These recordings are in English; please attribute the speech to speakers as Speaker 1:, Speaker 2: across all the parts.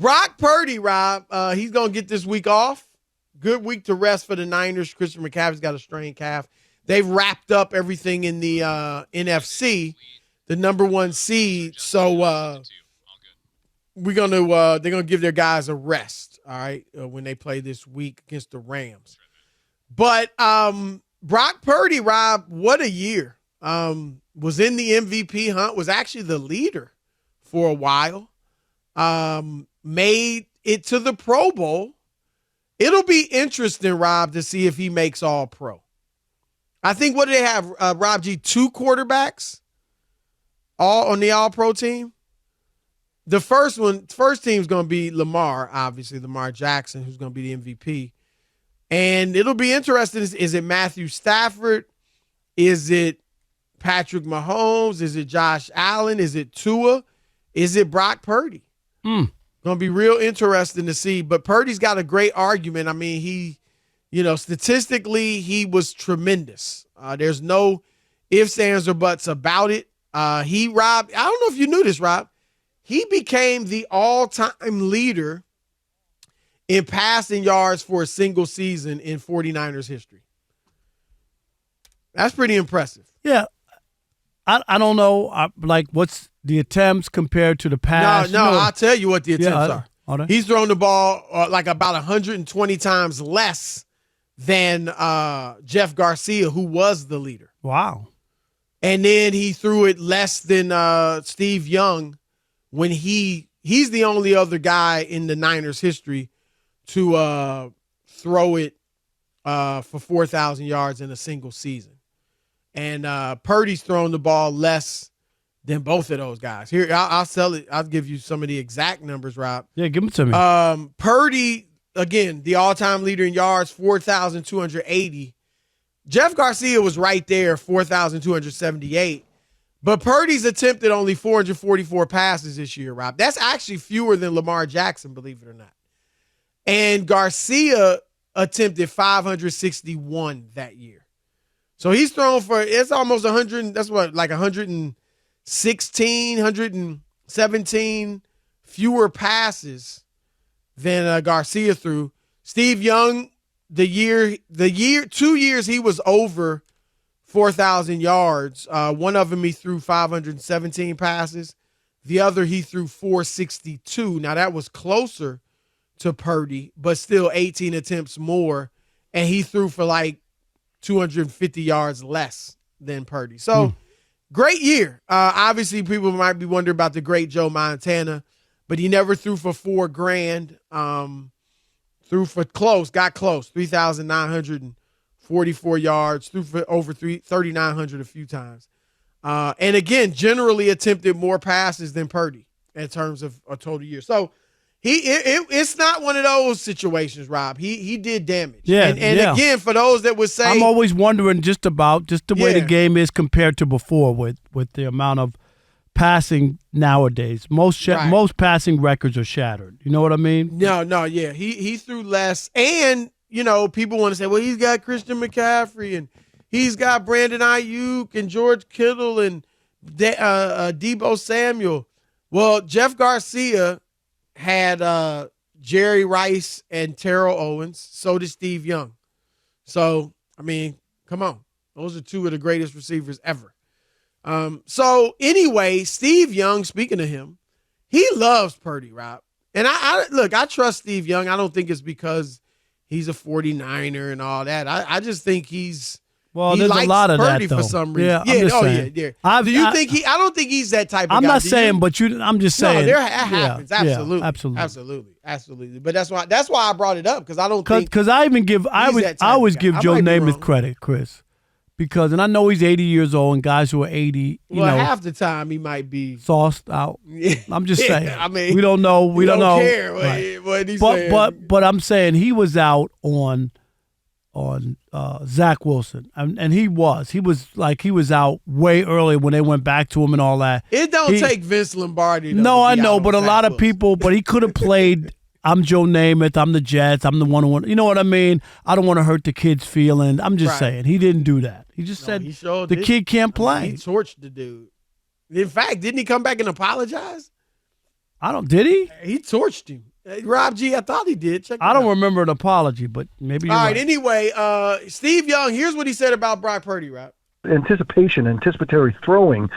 Speaker 1: Brock Purdy, Rob, he's going to get this week off. Good week to rest for the Niners. Christian McCaffrey's got a strained calf. They've wrapped up everything in the NFC, the number one seed. So they're gonna give their guys a rest. All right, when they play this week against the Rams. But Brock Purdy, Rob, what a year! Was in the MVP hunt. Was actually the leader for a while. Made it to the Pro Bowl. It'll be interesting, Rob, to see if he makes All Pro. I think, what do they have, Rob G, 2 quarterbacks all on the All-Pro team? The first team's going to be Lamar, obviously, Lamar Jackson, who's going to be the MVP. And it'll be interesting. Is it Matthew Stafford? Is it Patrick Mahomes? Is it Josh Allen? Is it Tua? Is it Brock Purdy? Going to be real interesting to see. But Purdy's got a great argument. I mean, statistically, he was tremendous. There's no ifs, ands, or buts about it. Rob, I don't know if you knew this, Rob. He became the all-time leader in passing yards for a single season in 49ers history. That's pretty impressive.
Speaker 2: Yeah. I don't know, what's the attempts compared to the pass?
Speaker 1: No, I'll tell you what the attempts are. He's thrown the ball about 120 times less than Jeff Garcia, who was the leader.
Speaker 2: Wow.
Speaker 1: And then he threw it less than Steve Young when he's the only other guy in the Niners history to throw it for 4,000 yards in a single season. And Purdy's thrown the ball less than both of those guys. Here, I'll sell it. I'll give you some of the exact numbers, Rob.
Speaker 2: Yeah, give them to me.
Speaker 1: Purdy, again, the all-time leader in yards, 4,280. Jeff Garcia was right there, 4,278. But Purdy's attempted only 444 passes this year, Rob. That's actually fewer than Lamar Jackson, believe it or not. And Garcia attempted 561 that year. So he's thrown for, it's almost 100, that's what, like 116, 117 fewer passes than Garcia threw. Steve Young, 2 years he was over 4,000 yards. One of them he threw 517 passes. The other he threw 462. Now that was closer to Purdy, but still 18 attempts more. And he threw for like 250 yards less than Purdy. So great year. Obviously people might be wondering about the great Joe Montana, but he never threw for $4,000. Threw for got close, 3,944 yards, threw for over 3,900 a few times. And again, generally attempted more passes than Purdy in terms of a total year. So it's not one of those situations, Rob. He did damage.
Speaker 2: Yeah,
Speaker 1: and again, for those that would say,
Speaker 2: I'm always wondering just the way the game is compared to before with the amount of passing nowadays. Most passing records are shattered. You know what I mean?
Speaker 1: No, yeah. He threw less. And, people want to say, well, he's got Christian McCaffrey and he's got Brandon Ayuk and George Kittle and Deebo Samuel. Well, Jeff Garcia had Jerry Rice and Terrell Owens. So did Steve Young. So, I mean, come on. Those are two of the greatest receivers ever. So anyway, Steve Young, speaking of him, he loves Purdy, Rob. And I trust Steve Young. I don't think it's because he's a 49er and all that. I just think there's a lot of
Speaker 2: Purdy
Speaker 1: that, though. For some reason. Yeah. Do you think I don't think he's that type of guy.
Speaker 2: I'm not saying, but I'm just saying.
Speaker 1: No, it happens. Absolutely.
Speaker 2: Yeah,
Speaker 1: absolutely. But that's why I brought it up, because I don't think.
Speaker 2: Because I always give Joe Namath credit, Chris. And I know he's 80 years old, and guys who are 80,
Speaker 1: half the time he might be
Speaker 2: sauced out. I'm just saying.
Speaker 1: I mean,
Speaker 2: we don't know. We don't know.
Speaker 1: Care what he's saying.
Speaker 2: But I'm saying he was out on Zach Wilson, and he was out way early when they went back to him and all that.
Speaker 1: It don't take Vince Lombardi.
Speaker 2: No, I know, but a lot of people. But he could have played. I'm Joe Namath. I'm the Jets. I'm the one who. You know what I mean? I don't want to hurt the kid's feelings. I'm just saying he didn't do that. He just said the kid can't play.
Speaker 1: He torched the dude. In fact, didn't he come back and apologize?
Speaker 2: Did he?
Speaker 1: He torched him. Rob G, I thought he did. Check.
Speaker 2: I don't remember an apology, but maybe you're
Speaker 1: all
Speaker 2: right.
Speaker 1: Anyway, Steve Young. Here's what he said about Brock Purdy, Rob.
Speaker 3: Anticipatory throwing.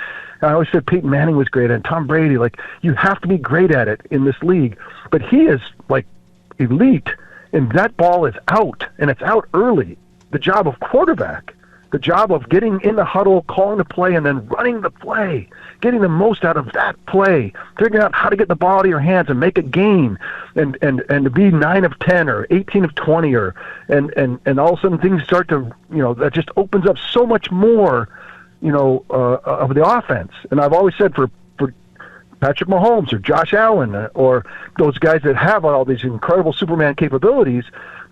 Speaker 3: I always said Peyton Manning was great at it, and Tom Brady. Like, you have to be great at it in this league. But he is, like, elite, and that ball is out, and it's out early. The job of quarterback, the job of getting in the huddle, calling the play, and then running the play, getting the most out of that play, figuring out how to get the ball out of your hands and make a gain, and to be 9 of 10 or 18 of 20, and all of a sudden things start to, that just opens up so much more, of the offense. And I've always said for Patrick Mahomes or Josh Allen or those guys that have all these incredible Superman capabilities,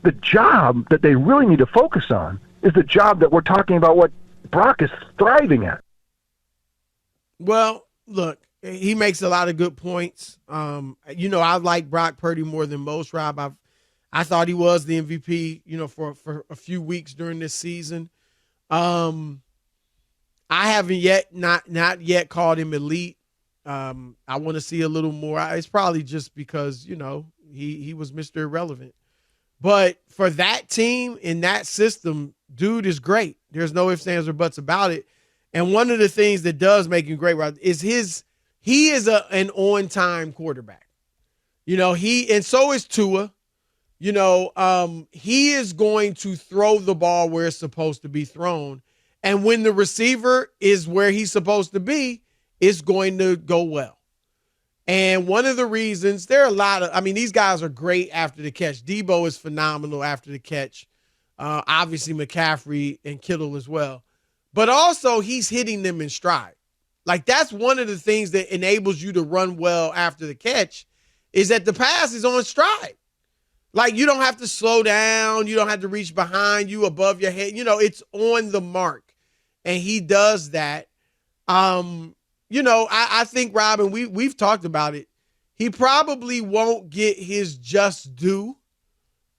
Speaker 3: the job that they really need to focus on is the job that we're talking about, what Brock is thriving at.
Speaker 1: Well, look, he makes a lot of good points. I like Brock Purdy more than most, Rob. I thought he was the MVP, for a few weeks during this season. I haven't not yet called him elite. I want to see a little more. It's probably just because, he was Mr. Irrelevant. But for that team in that system, dude is great. There's no ifs, ands, or buts about it. And one of the things that does make him great, Rob, is he is an on-time quarterback. And so is Tua. He is going to throw the ball where it's supposed to be thrown. And when the receiver is where he's supposed to be, it's going to go well. And one of the reasons, there are these guys are great after the catch. Debo is phenomenal after the catch. Obviously McCaffrey and Kittle as well. But also he's hitting them in stride. Like, that's one of the things that enables you to run well after the catch, is that the pass is on stride. Like, you don't have to slow down. You don't have to reach behind you, above your head. It's on the mark. And he does that. I think, Robin, we've talked about it. He probably won't get his just due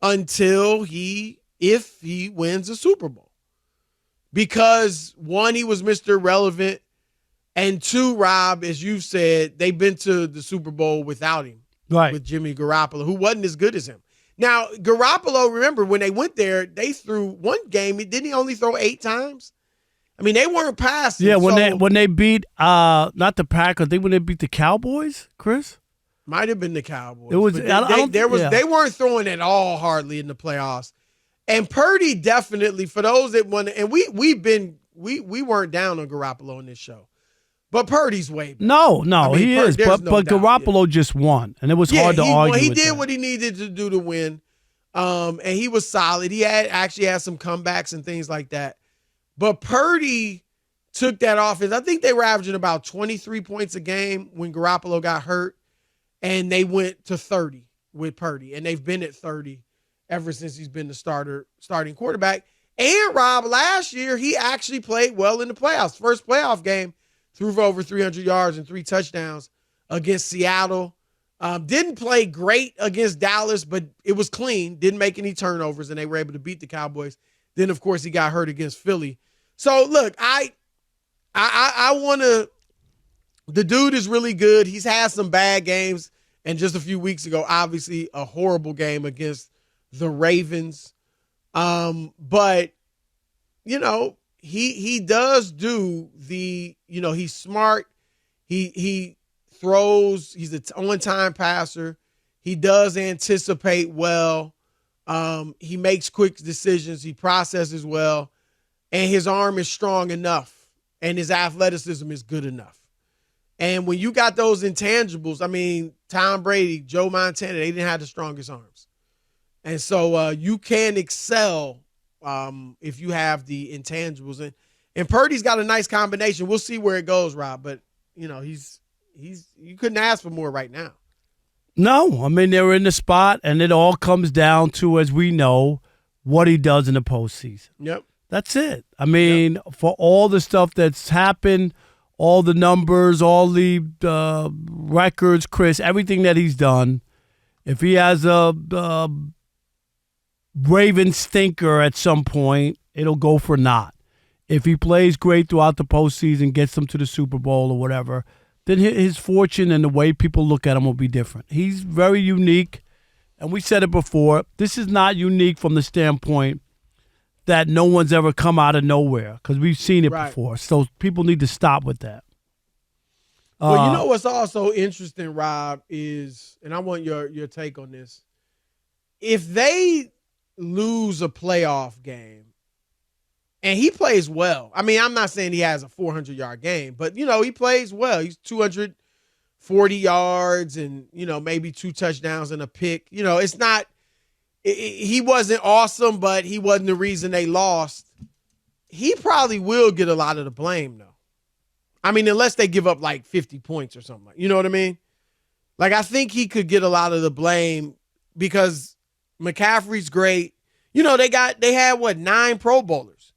Speaker 1: until if he wins a Super Bowl. Because, one, he was Mr. Irrelevant. And two, Rob, as you've said, they've been to the Super Bowl without him.
Speaker 2: Right.
Speaker 1: With Jimmy Garoppolo, who wasn't as good as him. Now, Garoppolo, remember, when they went there, they threw one game. Didn't he only throw 8 times? They weren't passing.
Speaker 2: Yeah, when they beat not the Packers, when they beat the Cowboys, Chris?
Speaker 1: Might have been the Cowboys.
Speaker 2: It was.
Speaker 1: They weren't throwing at all hardly in the playoffs. And Purdy definitely, for those that want, and we weren't down on Garoppolo in this show, but Purdy's way better.
Speaker 2: No, he is. But Garoppolo just won, and it was hard to argue.
Speaker 1: He
Speaker 2: with
Speaker 1: did
Speaker 2: that.
Speaker 1: what he needed to do to win, and he was solid. He actually had some comebacks and things like that. But Purdy took that offense. I think they were averaging about 23 points a game when Garoppolo got hurt, and they went to 30 with Purdy, and they've been at 30 ever since he's been the starting quarterback. And, Rob, last year he actually played well in the playoffs. First playoff game, threw for over 300 yards and 3 touchdowns against Seattle. Didn't play great against Dallas, but it was clean. Didn't make any turnovers, and they were able to beat the Cowboys. Then, of course, he got hurt against Philly. So, look, I want to – the dude is really good. He's had some bad games. And just a few weeks ago, obviously, a horrible game against the Ravens. But, he does do the – he's smart. He throws. He's an on-time passer. He does anticipate well. He makes quick decisions. He processes well. And his arm is strong enough. And his athleticism is good enough. And when you got those intangibles, Tom Brady, Joe Montana, they didn't have the strongest arms. And so you can excel if you have the intangibles. And Purdy's got a nice combination. We'll see where it goes, Rob. But, he's you couldn't ask for more right now.
Speaker 2: No, they're in the spot, and it all comes down to, as we know, what he does in the postseason.
Speaker 1: Yep.
Speaker 2: That's it. For all the stuff that's happened, all the numbers, all the records, Chris, everything that he's done, if he has a Raven stinker at some point, it'll go for naught. If he plays great throughout the postseason, gets them to the Super Bowl or whatever, then his fortune and the way people look at him will be different. He's very unique. and we said it before, this is not unique from the standpoint that no one's ever come out of nowhere because we've seen it before. So people need to stop with that.
Speaker 1: Well, you know what's also interesting, Rob, is, and I want your take on this. If they lose a playoff game, and he plays well. I mean, I'm not saying he has a 400-yard game, but, he plays well. He's 240 yards and, maybe 2 touchdowns and a pick. It's not – he wasn't awesome, but he wasn't the reason they lost. He probably will get a lot of the blame, though. I mean, unless they give up like 50 points or something. You know what I mean? Like, I think he could get a lot of the blame because McCaffrey's great. They had 9 Pro Bowlers.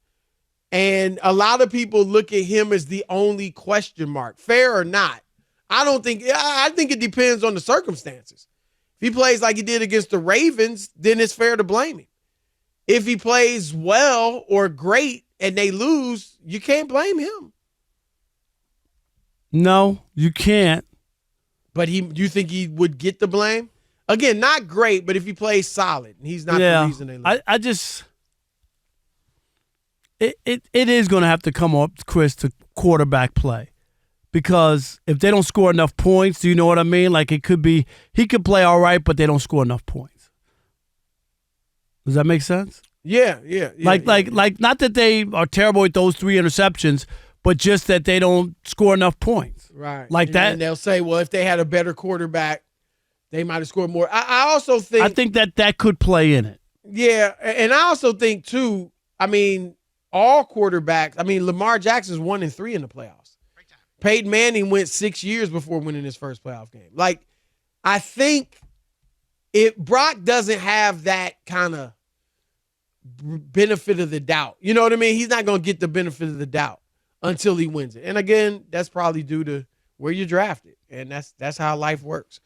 Speaker 1: And a lot of people look at him as the only question mark, fair or not. I think it depends on the circumstances. If he plays like he did against the Ravens, then it's fair to blame him. If he plays well or great and they lose, you can't blame him.
Speaker 2: No, you can't.
Speaker 1: But you think he would get the blame? Again, not great, but if he plays solid, he's not the reason they lose.
Speaker 2: It is going to have to come up, Chris, to quarterback play. Because if they don't score enough points, do you know what I mean? Like he could play all right, but they don't score enough points. Does that make sense?
Speaker 1: Yeah.
Speaker 2: Like not that they are terrible with those 3 interceptions, but just that they don't score enough points.
Speaker 1: Right.
Speaker 2: Like that.
Speaker 1: And they'll say, well, if they had a better quarterback, they might have scored more. I also think
Speaker 2: that could play in it.
Speaker 1: Yeah, and I also think, too, I mean, all quarterbacks, Lamar Jackson's 1-3 in the playoffs. Peyton Manning went 6 years before winning his first playoff game. Like, I think if Brock doesn't have that kind of benefit of the doubt, you know what I mean? He's not going to get the benefit of the doubt until he wins it. And again, that's probably due to where you're drafted. And that's how life works.